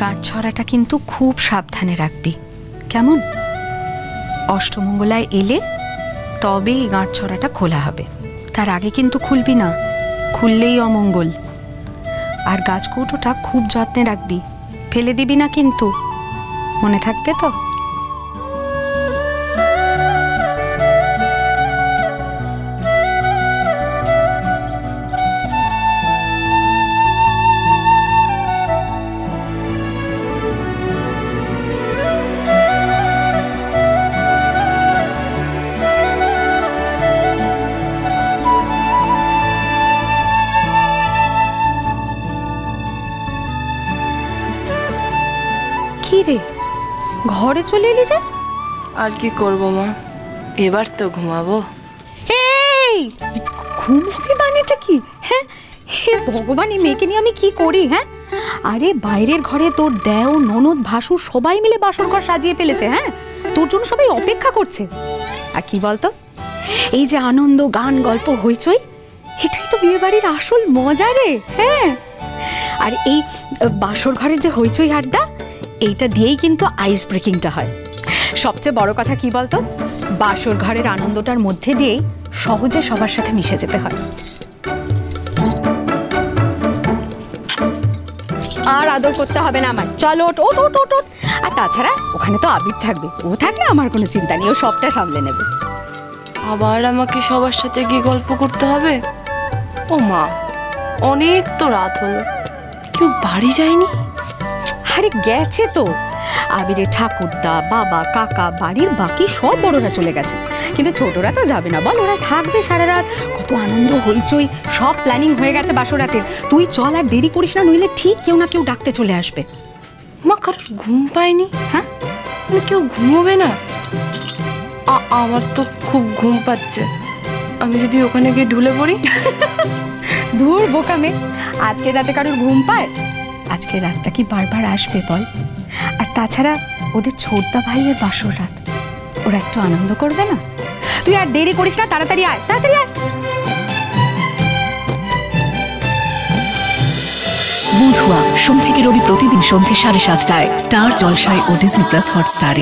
গাঁট ছড়াটা কিন্তু খুব সাবধানে রাখবি, কেমন? অষ্টমঙ্গলায় এলে তবেই গাঁট ছড়াটা খোলা হবে, তার আগে কিন্তু খুলবি না, খুললেই অমঙ্গল। আর গাছ কৌটোটা খুব যত্নে রাখবি, ফেলে দিবি না কিন্তু, মনে থাকবে তো? কি রে, ঘরে চলে এলি যে? আর কি করবো মা, এবার তো ঘুমাবো। এই ঘুমবি মানেটা কি? হ্যাঁ, হে ভগবান, এই মেয়েকে নিয়ে আমি কি করি? হ্যাঁ, আরে বাইরের ঘরে তোর দেও, ননদ, ভাসুর সবাই মিলে বাসর ঘর সাজিয়ে ফেলেছে। হ্যাঁ, তোর জন্য সবাই অপেক্ষা করছে। আর কি বলতো, এই যে আনন্দ, গান, গল্প, হইচই, এটাই তো বিয়ে বাড়ির আসল মজা রে। হ্যাঁ, আর এই বাসর ঘরের যে হইচই আড্ডা, এইটা দিয়েই কিন্তু আইস ব্রেকিংটা হয়। সবচেয়ে বড় কথা কি বলতো, বাসর ঘরের আনন্দটার মধ্যে দিয়েই সহজে সবার সাথে মিশে যেতে হয়। আর আদর করতে হবে না আমার, চলো ওট ওট ওট ওট ওট। আর তাছাড়া ওখানে তো আবির থাকবে, ও থাকলে আমার কোনো চিন্তা নেই, ও সবটা সামলে নেবে। আবার আমাকে সবার সাথে গিয়ে গল্প করতে হবে? ও মা, অনেক তো রাত হলো, কেউ বাড়ি যায়নি? আরে গেছে তো, আবিরের ঠাকুরদা, বাবা, কাকা, বাড়ির বাকি সব বড়রা চলে গেছে, কিন্তু ছোটরা তো যাবে না বল, ওরা থাকবে সারা রাত। কত আনন্দ, হইচই, সব প্ল্যানিং হয়ে গেছে বাসরাতের। তুই চল, আর দেরি করিস না, নইলে ঠিক কেউ না কেউ ডাকতে চলে আসবে। মা, কারোর ঘুম পায়নি? হ্যাঁ, কেউ ঘুমোবে না? আমার তো খুব ঘুম পাচ্ছে, আমি যদি ওখানে গিয়ে ঢুলে পড়ি? ধুর বোকামে, আজকে রাতে কারোর ঘুম পায়? আজকে রাতটা কি বারবার আসবে বল? আর তাছাড়া ওদের ছোটদা ভাইয়ের বাসর রাত, ওরা একটু আনন্দ করবে না? তুই আর দেরি করিস না, তাড়াতাড়ি আয়, তাড়াতাড়ি আয়। বুধুয়া সোম থেকে রবি প্রতিদিন সন্ধ্যে 7:30টায় স্টার জলসায় ও ডিজনি প্লাস হটস্টারে।